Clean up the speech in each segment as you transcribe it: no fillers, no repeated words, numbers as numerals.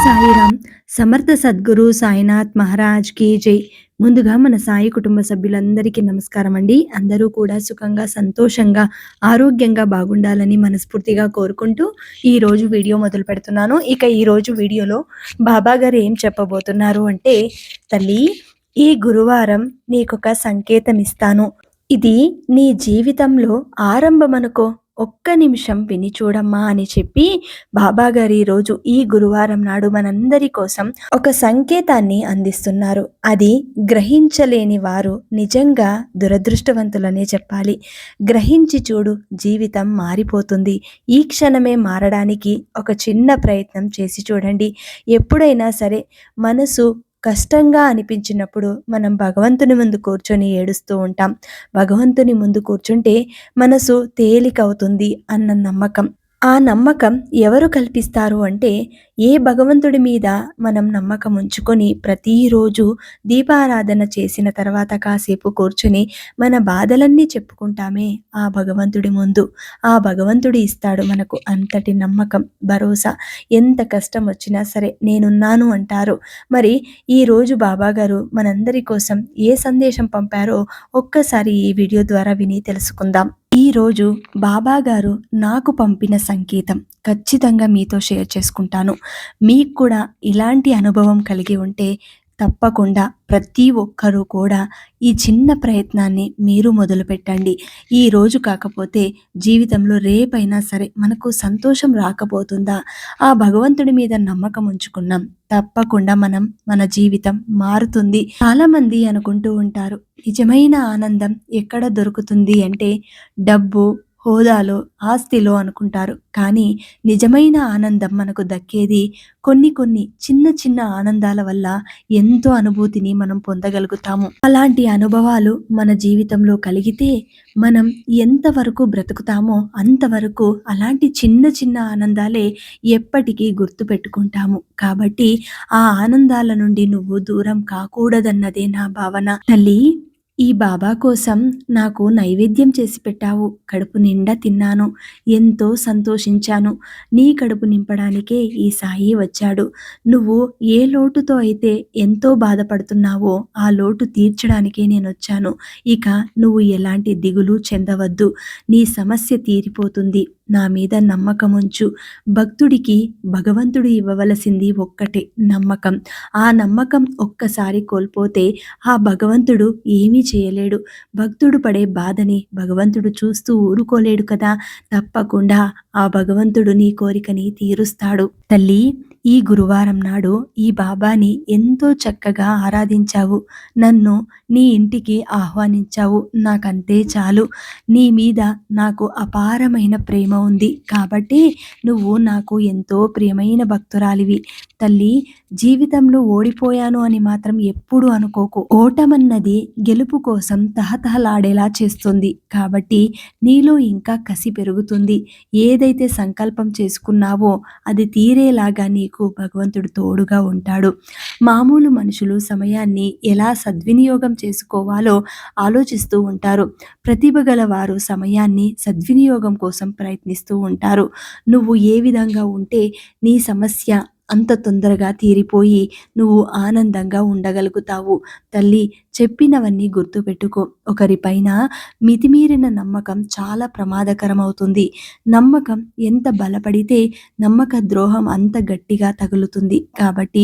సాయిరామ్. సమర్థ సద్గురు సాయినాథ్ మహారాజ్ కి జై. ముందుగా మన సాయి కుటుంబ సభ్యులందరికీ నమస్కారం అండి. అందరూ కూడా సుఖంగా, సంతోషంగా, ఆరోగ్యంగా బాగుండాలని మనస్ఫూర్తిగా కోరుకుంటూ ఈ రోజు వీడియో మొదలు పెడుతున్నాను. ఇక ఈ రోజు వీడియోలో బాబా గారు ఏం చెప్పబోతున్నారు అంటే, తల్లి, ఈ గురువారం నీకొక సంకేతం ఇస్తాను. ఇది నీ జీవితంలో ఆరంభమనుకో. ఒక్క నిమిషం విని చూడమ్మా అని చెప్పి బాబాగారు ఈరోజు ఈ గురువారం నాడు మనందరి కోసం ఒక సంకేతాన్ని అందిస్తున్నారు. అది గ్రహించలేని వారు నిజంగా దురదృష్టవంతులనే చెప్పాలి. గ్రహించి చూడు, జీవితం మారిపోతుంది. ఈ క్షణమే మారడానికి ఒక చిన్న ప్రయత్నం చేసి చూడండి. ఎప్పుడైనా సరే మనసు కష్టంగా అనిపించినప్పుడు మనం భగవంతుని ముందు కూర్చొని ఏడుస్తూ ఉంటాం. భగవంతుని ముందు కూర్చుంటే మనసు తేలికవుతుంది అన్న నమ్మకం. ఆ నమ్మకం ఎవరు కల్పిస్తారు అంటే, ఏ భగవంతుడి మీద మనం నమ్మకం ఉంచుకొని ప్రతిరోజు దీపారాధన చేసిన తర్వాత కాసేపు కూర్చుని మన బాధలన్నీ చెప్పుకుంటామే ఆ భగవంతుడి ముందు, ఆ భగవంతుడు ఇస్తాడు మనకు అంతటి నమ్మకం, భరోసా. ఎంత కష్టం వచ్చినా సరే నేనున్నాను అంటారు. మరి ఈరోజు బాబాగారు మనందరి కోసం ఏ సందేశం పంపారో ఒక్కసారి ఈ వీడియో ద్వారా విని తెలుసుకుందాం. ఈరోజు బాబాగారు నాకు పంపిన సంకేతం ఖచ్చితంగా మీతో షేర్ చేసుకుంటాను. మీకు కూడా ఇలాంటి అనుభవం కలిగి ఉంటే తప్పకుండా ప్రతి ఒక్కరూ కూడా ఈ చిన్న ప్రయత్నాన్ని మీరు మొదలు పెట్టండి. ఈ రోజు కాకపోతే జీవితంలో రేపైనా సరే మనకు సంతోషం రాకపోతుందా? ఆ భగవంతుడి మీద నమ్మకం ఉంచుకున్నాం, తప్పకుండా మన జీవితం మారుతుంది. చాలామంది అనుకుంటూ ఉంటారు, నిజమైన ఆనందం ఎక్కడ దొరుకుతుంది అంటే డబ్బు, హోదాలో, ఆస్తిలో అనుకుంటారు. కానీ నిజమైన ఆనందం మనకు దక్కేది కొన్ని కొన్ని చిన్న చిన్న ఆనందాల వల్ల ఎంతో అనుభూతిని మనం పొందగలుగుతాము. అలాంటి అనుభవాలు మన జీవితంలో కలిగితే మనం ఎంతవరకు బ్రతుకుతామో అంతవరకు అలాంటి చిన్న చిన్న ఆనందాలే ఎప్పటికీ గుర్తు పెట్టుకుంటాము. కాబట్టి ఆ ఆనందాల నుండి నువ్వు దూరం కాకూడదన్నదే నా భావన. తల్లి, ఈ బాబా కోసం నాకు నైవేద్యం చేసి పెట్టావు. కడుపు నిండా తిన్నాను, ఎంతో సంతోషించాను. నీ కడుపు నింపడానికే ఈ సాయి వచ్చాడు. నువ్వు ఏ లోటుతో అయితే ఎంతో బాధపడుతున్నావో ఆ లోటు తీర్చడానికే నేను వచ్చాను. ఇక నువ్వు ఎలాంటి దిగులు చెందవద్దు. నీ సమస్య తీరిపోతుంది. నా మీద నమ్మకం ఉంచు. భక్తుడికి భగవంతుడు ఇవ్వవలసింది ఒక్కటే, నమ్మకం. ఆ నమ్మకం ఒక్కసారి కోల్పోతే ఆ భగవంతుడు ఏమీ చేయలేడు. భక్తుడు పడే బాధని భగవంతుడు చూస్తూ ఊరుకోలేడు కదా. తప్పకుండా ఆ భగవంతుడు నీ కోరికని తీరుస్తాడు. తల్లి, ఈ గురువారం నాడు ఈ బాబాని ఎంతో చక్కగా ఆరాధించావు. నన్ను నీ ఇంటికి ఆహ్వానించావు. నాకంతే చాలు. నీ మీద నాకు అపారమైన ప్రేమ ఉంది కాబట్టి నువ్వు నాకు ఎంతో ప్రియమైన భక్తురాలివి. తల్లి, జీవితంలో ఓడిపోయాను అని మాత్రం ఎప్పుడు అనుకోకు. ఓటమన్నది గెలుపు కోసం తహతహలాడేలా చేస్తుంది. కాబట్టి నీలో ఇంకా కసి పెరుగుతుంది. ఏదైతే సంకల్పం చేసుకున్నావో అది తీరేలాగా నీకు భగవంతుడు తోడుగా ఉంటాడు. మామూలు మనుషులు సమయాన్ని ఎలా సద్వినియోగం చేసుకోవాలో ఆలోచిస్తూ ఉంటారు. ప్రతిభ గల వారు సమయాన్ని సద్వినియోగం కోసం ప్రయత్నిస్తూ ఉంటారు. నువ్వు ఏ విధంగా ఉంటే నీ సమస్య అంత తొందరగా తీరిపోయి నువ్వు ఆనందంగా ఉండగలుగుతావు. తల్లి, చెప్పినవన్నీ గుర్తుపెట్టుకో. ఒకరిపైన మితిమీరిన నమ్మకం చాలా ప్రమాదకరం అవుతుంది. నమ్మకం ఎంత బలపడితే నమ్మక ద్రోహం అంత గట్టిగా తగులుతుంది. కాబట్టి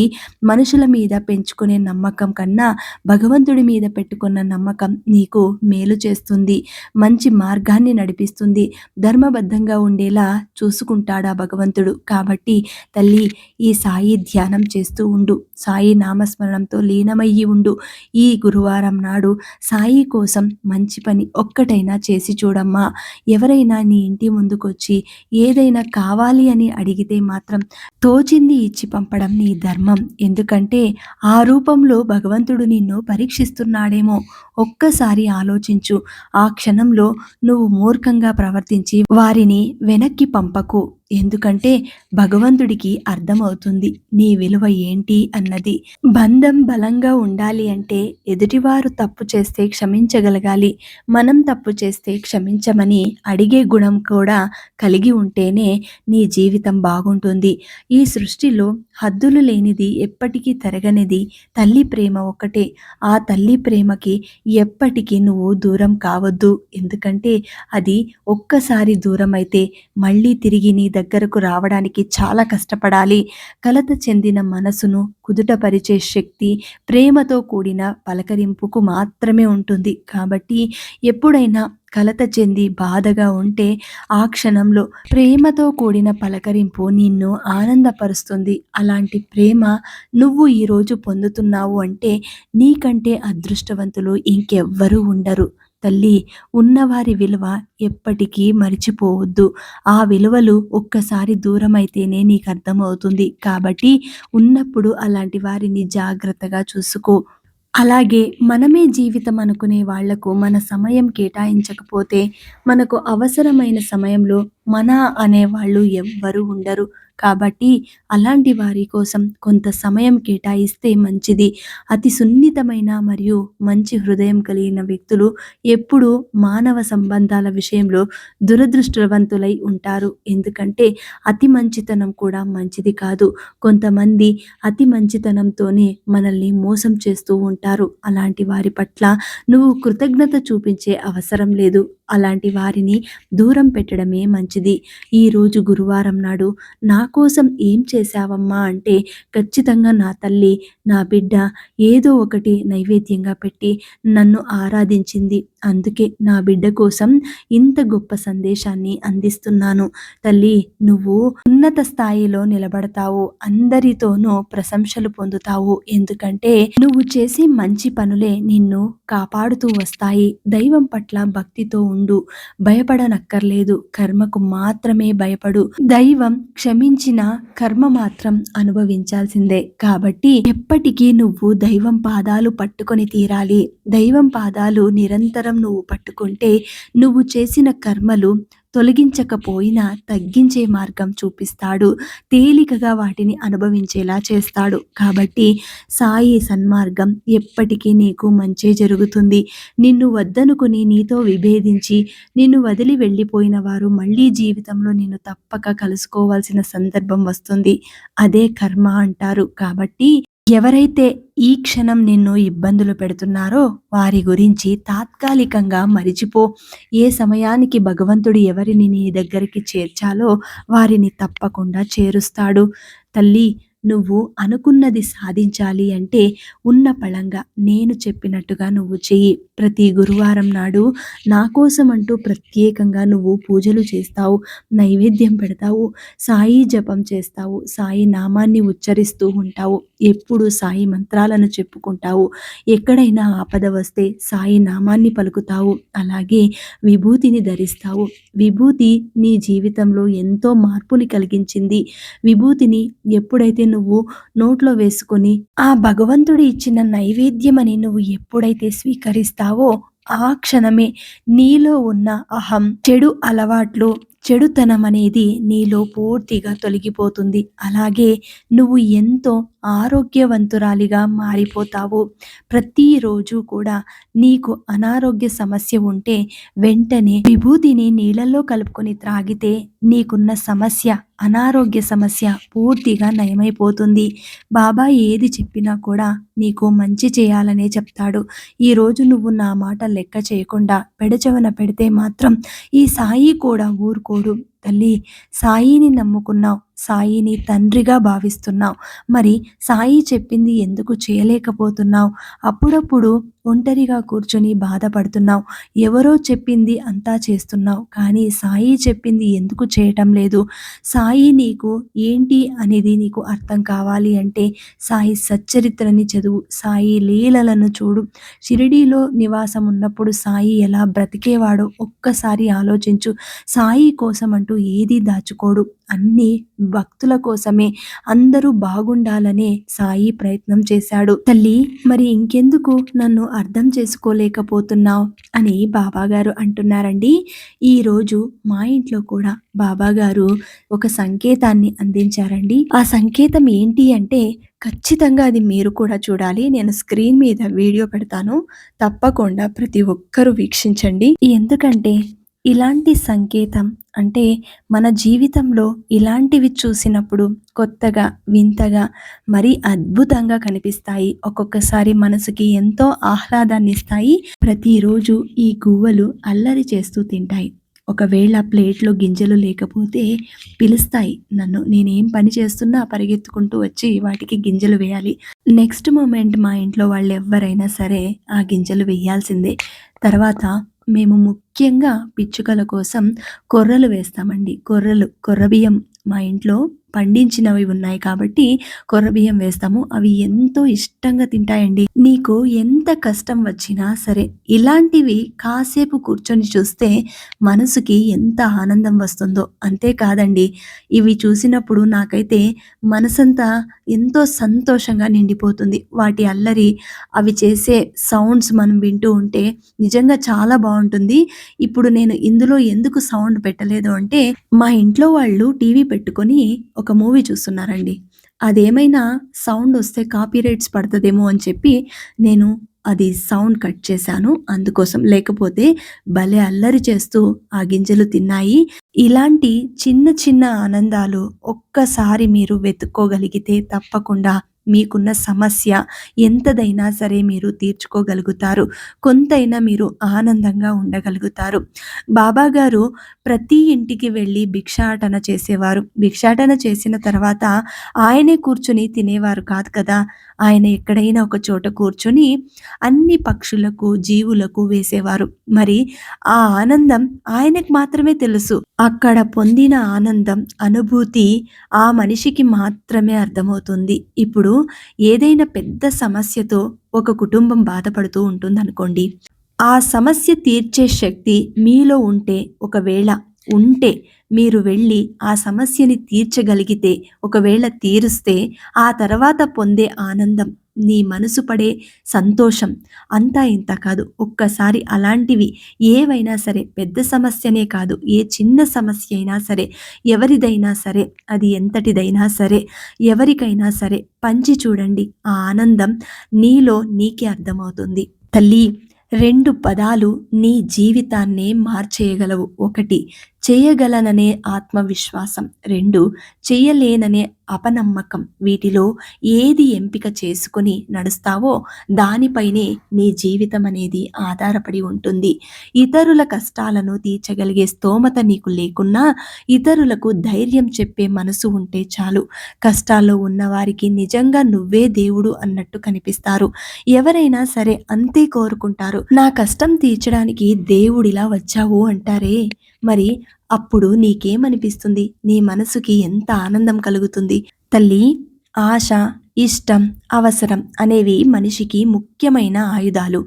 మనుషుల మీద పెంచుకునే నమ్మకం కన్నా భగవంతుడి మీద పెట్టుకున్న నమ్మకం నీకు మేలు చేస్తుంది, మంచి మార్గాన్ని నడిపిస్తుంది, ధర్మబద్ధంగా ఉండేలా చూసుకుంటాడా భగవంతుడు. కాబట్టి తల్లి, ఈ సాయి ధ్యానం చేస్తూ ఉండు. సాయి నామస్మరణంతో లీనమయ్యి ఉండు. ఈ గురువారం నాడు సాయి కోసం మంచి పని ఒక్కటైనా చేసి చూడమ్మా. ఎవరైనా నీ ఇంటి ముందుకొచ్చి ఏదైనా కావాలి అని అడిగితే మాత్రం తోచింది ఇచ్చి పంపడం నీ ధర్మం. ఎందుకంటే ఆ రూపంలో భగవంతుడు నిన్ను పరీక్షిస్తున్నాడేమో. ఒక్కసారి ఆలోచించు. ఆ క్షణంలో నువ్వు మూర్ఖంగా ప్రవర్తించి వారిని వెనక్కి పంపకు. ఎందుకంటే భగవంతుడికి అర్థమవుతుంది నీ విలువ ఏంటి అన్నది. బంధం బలంగా ఉండాలి అంటే ఎదుటివారు తప్పు చేస్తే క్షమించగలగాలి. మనం తప్పు చేస్తే క్షమించమని అడిగే గుణం కూడా కలిగి ఉంటేనే నీ జీవితం బాగుంటుంది. ఈ సృష్టిలో హద్దులు లేనిది, ఎప్పటికీ తరగనిది తల్లి ప్రేమ ఒక్కటే. ఆ తల్లి ప్రేమకి ఎప్పటికీ నువ్వు దూరం కావద్దు. ఎందుకంటే అది ఒక్కసారి దూరమైతే మళ్ళీ తిరిగి నీ దగ్గరకు రావడానికి చాలా కష్టపడాలి. కలత చెందిన మనసును కుదుటపరిచే శక్తి ప్రేమతో కూడిన పలకరింపుకు మాత్రమే ఉంటుంది. కాబట్టి ఎప్పుడైనా కలత చెంది బాధగా ఉంటే ఆ క్షణంలో ప్రేమతో కూడిన పలకరింపు నిన్ను ఆనందపరుస్తుంది. అలాంటి ప్రేమ నువ్వు ఈరోజు పొందుతున్నావు అంటే నీకంటే అదృష్టవంతులు ఇంకెవ్వరూ ఉండరు. తల్లి, ఉన్నవారి విలువ ఎప్పటికీ మరిచిపోవద్దు. ఆ విలువలు ఒక్కసారి దూరమైతేనే నీకు అర్థమవుతుంది. కాబట్టి ఉన్నప్పుడు అలాంటి వారిని జాగ్రత్తగా చూసుకో. అలాగే మనమే జీవితం అనుకునే వాళ్లకు మన సమయం కేటాయించకపోతే, మనకు అవసరమైన సమయంలో మన అనేవాళ్ళు ఎవ్వరూ ఉండరు. కాబట్టి అలాంటి వారి కోసం కొంత సమయం కేటాయిస్తే మంచిది. అతి సున్నితమైన మరియు మంచి హృదయం కలిగిన వ్యక్తులు ఎప్పుడూ మానవ సంబంధాల విషయంలో దురదృష్టవంతులై ఉంటారు. ఎందుకంటే అతి మంచితనం కూడా మంచిది కాదు. కొంతమంది అతి మంచితనంతోనే మనల్ని మోసం చేస్తూ ఉంటారు. అలాంటి వారి పట్ల నువ్వు కృతజ్ఞత చూపించే అవసరం లేదు. అలాంటి వారిని దూరం పెట్టడమే మంచిది. ఈరోజు గురువారం నాడు నా కోసం ఏం చేశావమ్మా అంటే ఖచ్చితంగా నా తల్లి, నా బిడ్డ ఏదో ఒకటి నైవేద్యంగా పెట్టి నన్ను ఆరాధించింది. అందుకే నా బిడ్డ కోసం ఇంత గొప్ప సందేశాన్ని అందిస్తున్నాను. తల్లి, నువ్వు ఉన్నత స్థాయిలో నిలబడతావు. అందరితోనూ ప్రశంసలు పొందుతావు. ఎందుకంటే నువ్వు చేసే మంచి పనులే నిన్ను కాపాడుతూ వస్తాయి. దైవం పట్ల భక్తితో ఉండు. భయపడనక్కర్లేదు. కర్మకు మాత్రమే భయపడు. దైవం క్షమించిన కర్మ మాత్రం అనుభవించాల్సిందే. కాబట్టి ఎప్పటికీ నువ్వు దైవం పాదాలు పట్టుకొని తీరాలి. దైవం పాదాలు నిరంతరం నువ్వు పట్టుకుంటే నువ్వు చేసిన కర్మలు తొలగించకపోయినా తగ్గించే మార్గం చూపిస్తాడు. తేలికగా వాటిని అనుభవించేలా చేస్తాడు. కాబట్టి సాయి సన్మార్గం ఎప్పటికీ నీకు మంచే జరుగుతుంది. నిన్ను వద్దనుకుని నీతో విభేదించి నిన్ను వదిలి వెళ్ళిపోయిన వారు మళ్ళీ జీవితంలో నిన్ను తప్పక కలుసుకోవాల్సిన సందర్భం వస్తుంది. అదే కర్మ అంటారు. కాబట్టి ఎవరైతే ఈ క్షణం నిన్ను ఇబ్బందులు పెడుతున్నారో వారి గురించి తాత్కాలికంగా మరిచిపో. ఏ సమయానికి భగవంతుడు ఎవరిని నీ దగ్గరికి చేర్చాలో వారిని తప్పకుండా చేరుస్తాడు. తల్లి, నువ్వు అనుకున్నది సాధించాలి అంటే ఉన్న పళంగా నేను చెప్పినట్టుగా నువ్వు చెయ్యి. ప్రతి గురువారం నాడు నా కోసం అంటూ ప్రత్యేకంగా నువ్వు పూజలు చేస్తావు, నైవేద్యం పెడతావు, సాయి జపం చేస్తావు, సాయి నామాన్ని ఉచ్చరిస్తూ ఉంటావు, ఎప్పుడు సాయి మంత్రాలను చెప్పుకుంటావు. ఎక్కడైనా ఆపద వస్తే సాయి నామాన్ని పలుకుతావు. అలాగే విభూతిని ధరిస్తావు. విభూతి నీ జీవితంలో ఎంతో మార్పుని కలిగించింది. విభూతిని ఎప్పుడైతే నువ్వు నోట్లో వేసుకొని ఆ భగవంతుడు ఇచ్చిన నైవేద్యం అని నువ్వు ఎప్పుడైతే స్వీకరిస్తావో ఆ క్షణమే నీలో ఉన్న అహం, చెడు అలవాట్లు, చెడుతనం అనేది నీలో పూర్తిగా తొలగిపోతుంది. అలాగే నువ్వు ఎంతో ఆరోగ్యవంతురాలిగా మారిపోతావు. ప్రతిరోజు కూడా నీకు అనారోగ్య సమస్య ఉంటే వెంటనే విభూతిని నీళ్ళల్లో కలుపుకొని త్రాగితే నీకున్న సమస్య, అనారోగ్య సమస్య పూర్తిగా నయమైపోతుంది. బాబా ఏది చెప్పినా కూడా నీకు మంచి చేయాలనే చెప్తాడు. ఈరోజు నువ్వు నా మాట లెక్క చేయకుండా పెడచెవన పెడితే మాత్రం ఈ సాయి కూడా ఊరుకోడు. తల్లి, సాయిని నమ్ముకున్నావు, సాయిని తండ్రిగా భావిస్తున్నావు. మరి సాయి చెప్పింది ఎందుకు చేయలేకపోతున్నావు? అప్పుడప్పుడు ఒంటరిగా కూర్చొని బాధపడుతున్నావు. ఎవరో చెప్పింది అంతా చేస్తున్నావు, కానీ సాయి చెప్పింది ఎందుకు చేయటం లేదు? సాయి నీకు ఏంటి అనేది నీకు అర్థం కావాలి అంటే సాయి సచ్చరిత్రని చదువు, సాయి లీలలను చూడు. షిరిడీలో నివాసం ఉన్నప్పుడు సాయి ఎలా బ్రతికేవాడో ఒక్కసారి ఆలోచించు. సాయి కోసం అంటూ ఏది దాచుకోడు, అన్నీ భక్తుల కోసమే, అందరూ బాగుండాలనే సాయి ప్రయత్నం చేశాడు. తల్లి, మరి ఇంకెందుకు నన్ను అర్థం చేసుకోలేకపోతున్నావు అని బాబాగారు అంటున్నారండి. ఈరోజు మా ఇంట్లో కూడా బాబాగారు ఒక సంకేతాన్ని అందించారండి. ఆ సంకేతం ఏంటి అంటే ఖచ్చితంగా అది మీరు కూడా చూడాలి. నేను స్క్రీన్ మీద వీడియో పెడతాను. తప్పకుండా ప్రతి ఒక్కరూ వీక్షించండి. ఎందుకంటే ఇలాంటి సంకేతం అంటే మన జీవితంలో ఇలాంటివి చూసినప్పుడు కొత్తగా, వింతగా, మరీ అద్భుతంగా కనిపిస్తాయి. ఒక్కొక్కసారి మనసుకి ఎంతో ఆహ్లాదాన్ని ఇస్తాయి. ప్రతిరోజు ఈ గువ్వలు అల్లరి చేస్తూ తింటాయి. ఒకవేళ ప్లేట్‌లో గింజలు లేకపోతే పిలుస్తాయి నన్ను. నేనేం పని చేస్తున్నా పరిగెత్తుకుంటూ వచ్చి వాటికి గింజలు వేయాలి. నెక్స్ట్ మొమెంట్ మా ఇంట్లో వాళ్ళెవ్వరైనా సరే ఆ గింజలు వేయాల్సిందే. తర్వాత మేము ముఖ్యంగా పిచ్చుకల కోసం కొర్రలు వేస్తామండి. కొర్రబియ్యం మా ఇంట్లో పండించినవి ఉన్నాయి కాబట్టి కొర్రబియ్యం వేస్తాము. అవి ఎంతో ఇష్టంగా తింటాయండి. నీకు ఎంత కష్టం వచ్చినా సరే ఇలాంటివి కాసేపు కూర్చొని చూస్తే మనసుకి ఎంత ఆనందం వస్తుందో. అంతేకాదండి, ఇవి చూసినప్పుడు నాకైతే మనసంతా ఎంతో సంతోషంగా నిండిపోతుంది. వాటి అల్లరి, అవి చేసే సౌండ్స్ మనం వింటూ ఉంటే నిజంగా చాలా బావుంటుంది. ఇప్పుడు నేను ఇందులో ఎందుకు సౌండ్ పెట్టలేదు అంటే, మా ఇంట్లో వాళ్ళు టీవీ పెట్టుకొని ఒక మూవీ చూస్తున్నారండి. అదేమైనా సౌండ్ వస్తే కాపీరైట్స్ పడతదేమో అని చెప్పి నేను అది సౌండ్ కట్ చేశాను. అందుకోసం. లేకపోతే భలే అల్లరి చేస్తూ ఆ గింజలు తిన్నాయి. ఇలాంటి చిన్న చిన్న ఆనందాలు ఒక్కసారి మీరు వెతుక్కోగలిగితే తప్పకుండా మీకున్న సమస్య ఎంతదైనా సరే మీరు తీర్చుకోగలుగుతారు. కొంతైనా మీరు ఆనందంగా ఉండగలుగుతారు. బాబాగారు ప్రతి ఇంటికి వెళ్ళి భిక్షాటన చేసేవారు. భిక్షాటన చేసిన తర్వాత ఆయనే కూర్చొని తినేవారు కాదు కదా! ఆయన ఎక్కడైనా ఒక చోట కూర్చొని అన్ని పక్షులకు, జీవులకు వేసేవారు. మరి ఆ ఆనందం ఆయనకు మాత్రమే తెలుసు. అక్కడ పొందిన ఆనందం, అనుభూతి ఆ మనిషికి మాత్రమే అర్థమవుతుంది. ఇప్పుడు ఏదైనా పెద్ద సమస్యతో ఒక కుటుంబం బాధపడుతూ ఉంటుందనుకోండి. ఆ సమస్య తీర్చే శక్తి మీలో ఉంటే మీరు వెళ్ళి ఆ సమస్యని తీర్చగలిగితే, ఒకవేళ తీరుస్తే, ఆ తర్వాత పొందే ఆనందం, నీ మనసు పడే సంతోషం అంతా ఇంతా కాదు. ఒక్కసారి అలాంటివి ఏవైనా సరే, పెద్ద సమస్యనే కాదు, ఏ చిన్న సమస్య అయినా సరే, ఎవరిదైనా సరే, అది ఎంతటిదైనా సరే, ఎవరికైనా సరే పంచి చూడండి. ఆ ఆనందం నీలో నీకే అర్థమవుతుంది. తల్లి, 2 పదాలు నీ జీవితాన్నే మార్చేయగలవు. 1 చేయగలననే ఆత్మవిశ్వాసం. 2 చేయలేననే అపనమ్మకం. వీటిలో ఏది ఎంపిక చేసుకొని నడుస్తావో దానిపైనే నీ జీవితం అనేది ఆధారపడి ఉంటుంది. ఇతరుల కష్టాలను తీర్చగలిగే స్తోమత నీకు లేకున్నా ఇతరులకు ధైర్యం చెప్పే మనసు ఉంటే చాలు. కష్టాల్లో ఉన్నవారికి నిజంగా నువ్వే దేవుడు అన్నట్టు కనిపిస్తారు. ఎవరైనా సరే అంతే కోరుకుంటారు. నా కష్టం తీర్చడానికి దేవుడిలా వచ్చావు అంటారే, మరి అప్పుడు నీకేమనిపిస్తుంది? నీ మనసుకి ఎంత ఆనందం కలుగుతుంది? తల్లి, ఆశ, ఇష్టం, అవసరం అనేవి మనిషికి ముఖ్యమైన ఆయుధాలు.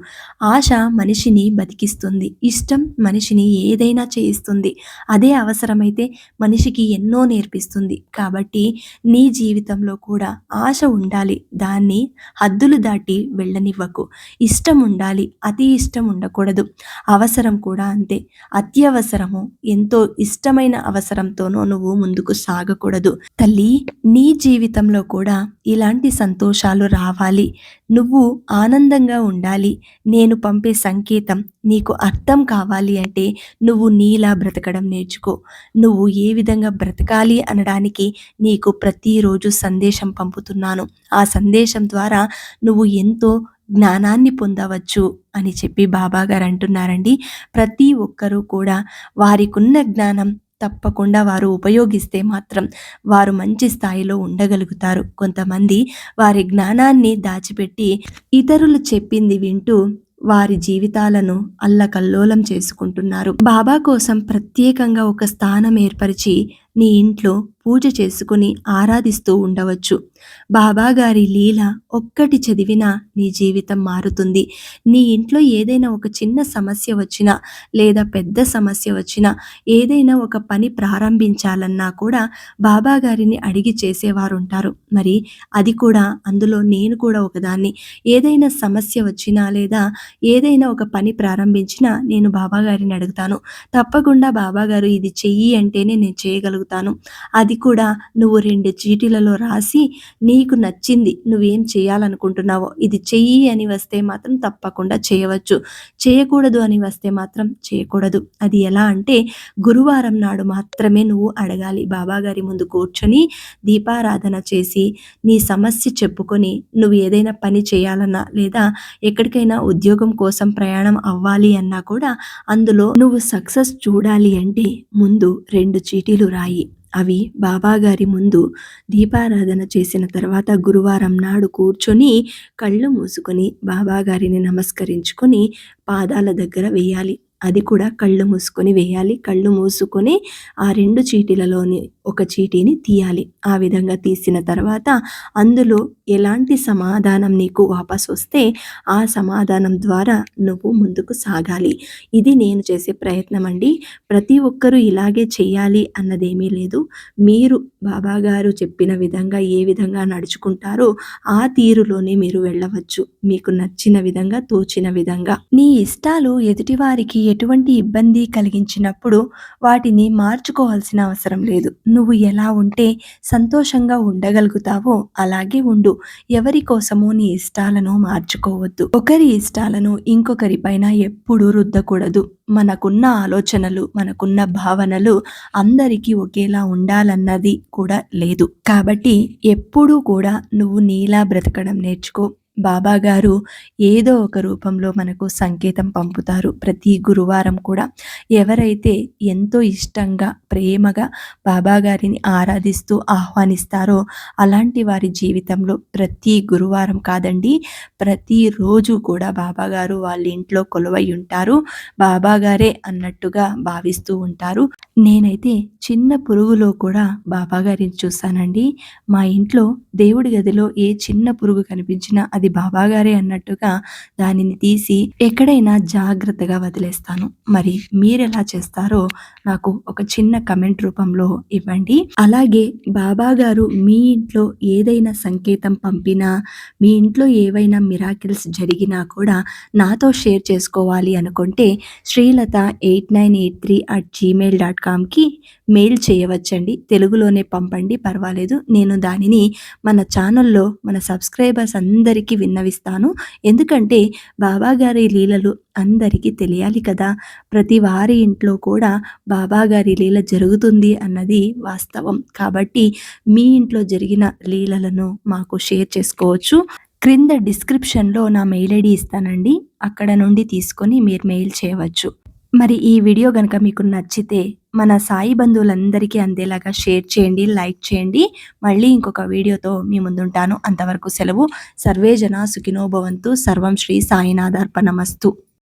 ఆశ మనిషిని బతికిస్తుంది. ఇష్టం మనిషిని ఏదైనా చేయిస్తుంది. అదే అవసరమైతే మనిషికి ఎన్నో నేర్పిస్తుంది. కాబట్టి నీ జీవితంలో కూడా ఆశ ఉండాలి. దాన్ని హద్దులు దాటి వెళ్ళనివ్వకు. ఇష్టం ఉండాలి. అతి ఇష్టం ఉండకూడదు. అవసరం కూడా అంతే. అత్యవసరము, ఎంతో ఇష్టమైన అవసరంతోనో నువ్వు ముందుకు సాగకూడదు. తల్లి, నీ జీవితంలో కూడా ఇలాంటి సంతోషాలు రావాలి. నువ్వు ఆనందంగా ఉండాలి. నేను పంపే సంకేతం నీకు అర్థం కావాలి అంటే నువ్వు నీలా బ్రతకడం నేర్చుకో. నువ్వు ఏ విధంగా బ్రతకాలి అనడానికి నీకు ప్రతిరోజు సందేశం పంపుతున్నాను. ఆ సందేశం ద్వారా నువ్వు ఎంతో జ్ఞానాన్ని పొందవచ్చు అని చెప్పి బాబాగారు అంటున్నారండి. ప్రతి ఒక్కరూ కూడా వారికున్న జ్ఞానం తప్పకుండా వారు ఉపయోగిస్తే మాత్రం వారు మంచి స్థాయిలో ఉండగలుగుతారు. కొంతమంది వారి జ్ఞానాన్ని దాచిపెట్టి ఇతరులు చెప్పింది వింటూ వారి జీవితాలను అల్లకల్లోలం చేసుకుంటున్నారు. బాబా కోసం ప్రత్యేకంగా ఒక స్థానం ఏర్పరిచి నీ ఇంట్లో పూజ చేసుకుని ఆరాధిస్తూ ఉండవచ్చు. బాబాగారి లీల ఒక్కటి చదివినా నీ జీవితం మారుతుంది. నీ ఇంట్లో ఏదైనా ఒక చిన్న సమస్య వచ్చినా లేదా పెద్ద సమస్య వచ్చినా ఏదైనా ఒక పని ప్రారంభించాలన్నా కూడా బాబాగారిని అడిగి చేసేవారుంటారు. మరి అది కూడా అందులో నేను కూడా ఒకదాన్ని. ఏదైనా సమస్య వచ్చినా లేదా ఏదైనా ఒక పని ప్రారంభించినా నేను బాబాగారిని అడుగుతాను. తప్పకుండా బాబాగారు ఇది చెయ్యి అంటేనే నేను చేయగలుగుతాను. అది కూడా నువ్వు 2 చీటీలలో రాసి నీకు నచ్చింది నువ్వేం చేయాలనుకుంటున్నావో ఇది చెయ్యి అని వస్తే మాత్రం తప్పకుండా చేయవచ్చు. చేయకూడదు అని వస్తే మాత్రం చేయకూడదు. అది ఎలా అంటే గురువారం నాడు మాత్రమే నువ్వు అడగాలి. బాబాగారి ముందు కూర్చొని దీపారాధన చేసి నీ సమస్య చెప్పుకొని నువ్వు ఏదైనా పని చేయాలన్నా లేదా ఎక్కడికైనా ఉద్యోగం కోసం ప్రయాణం అవ్వాలి అన్నా కూడా అందులో నువ్వు సక్సెస్ చూడాలి అంటే ముందు 2 చీటీలు రాయి. అవి బాబాగారి ముందు దీపారాధన చేసిన తర్వాత గురువారం నాడు కూర్చొని కళ్ళు మూసుకొని బాబాగారిని నమస్కరించుకొని పాదాల దగ్గర వేయాలి. అది కూడా కళ్ళు మూసుకొని వేయాలి. కళ్ళు మూసుకొని ఆ 2 చీటీలలోని ఒక చీటీని తీయాలి. ఆ విధంగా తీసిన తర్వాత అందులో ఎలాంటి సమాధానం నీకు వాపస్ వస్తే ఆ సమాధానం ద్వారా నువ్వు ముందుకు సాగాలి. ఇది నేను చేసే ప్రయత్నం అండి. ప్రతి ఒక్కరూ ఇలాగే చేయాలి అన్నదేమీ లేదు. మీరు బాబాగారు చెప్పిన విధంగా ఏ విధంగా నడుచుకుంటారో ఆ తీరులోనే మీరు వెళ్ళవచ్చు. మీకు నచ్చిన విధంగా, తోచిన విధంగా. నీ ఇష్టాలు ఎదుటివారికి ఎటువంటి ఇబ్బంది కలిగించినప్పుడు వాటిని మార్చుకోవాల్సిన అవసరం లేదు. నువ్వు ఎలా ఉంటే సంతోషంగా ఉండగలుగుతావో అలాగే ఉండు. ఎవరి కోసమో నీ ఇష్టాలను మార్చుకోవద్దు. ఒకరి ఇష్టాలను ఇంకొకరి పైన ఎప్పుడూ రుద్దకూడదు. మనకున్న ఆలోచనలు, మనకున్న భావనలు అందరికీ ఒకేలా ఉండాలన్నది కూడా లేదు. కాబట్టి ఎప్పుడూ కూడా నువ్వు నీలా బ్రతకడం నేర్చుకో. బాబాగారు ఏదో ఒక రూపంలో మనకు సంకేతం పంపుతారు. ప్రతి గురువారం కూడా ఎవరైతే ఎంతో ఇష్టంగా, ప్రేమగా బాబాగారిని ఆరాధిస్తూ ఆహ్వానిస్తారో అలాంటి వారి జీవితంలో ప్రతి గురువారం కాదండి, ప్రతిరోజు కూడా బాబాగారు వాళ్ళ ఇంట్లో కొలువై ఉంటారు. బాబాగారే అన్నట్టుగా భావిస్తూ ఉంటారు. నేనైతే చిన్న పురుగులో కూడా బాబాగారిని చూశానండి. మా ఇంట్లో దేవుడి గదిలో ఏ చిన్న పురుగు కనిపించినా అది బాబాగారే అన్నట్టుగా దానిని తీసి ఎక్కడైనా జాగ్రత్తగా వదిలేస్తాను. మరి మీరెలా చేస్తారో నాకు ఒక చిన్న కమెంట్ రూపంలో ఇవ్వండి. అలాగే బాబాగారు మీ ఇంట్లో ఏదైనా సంకేతం పంపినా, మీ ఇంట్లో ఏవైనా మిరాకిల్స్ జరిగినా కూడా నాతో షేర్ చేసుకోవాలి అనుకుంటే srilata8983@gmail.comకి మెయిల్ చేయవచ్చండి. తెలుగులోనే పంపండి, పర్వాలేదు. నేను దానిని మన ఛానల్లో మన సబ్స్క్రైబర్స్ అందరికీ విన్నవిస్తాను. ఎందుకంటే బాబాగారి లీలలు అందరికీ తెలియాలి కదా. ప్రతి వారి ఇంట్లో కూడా బాబాగారి లీల జరుగుతుంది అన్నది వాస్తవం. కాబట్టి మీ ఇంట్లో జరిగిన లీలలను మాకు షేర్ చేసుకోవచ్చు. క్రింద డిస్క్రిప్షన్లో నా మెయిల్ ఐడి ఇస్తానండి. అక్కడ నుండి తీసుకొని మీరు మెయిల్ చేయవచ్చు. మరి ఈ వీడియో గనుక మీకు నచ్చితే మన సాయి బంధువులందరికీ అందేలాగా షేర్ చేయండి, లైక్ చేయండి. మళ్ళీ ఇంకొక వీడియోతో మీ ముందుంటాను. అంతవరకు సెలవు. సర్వే జన సుఖినో భవంతు. సర్వం శ్రీ సాయినాథార్పణమస్తు.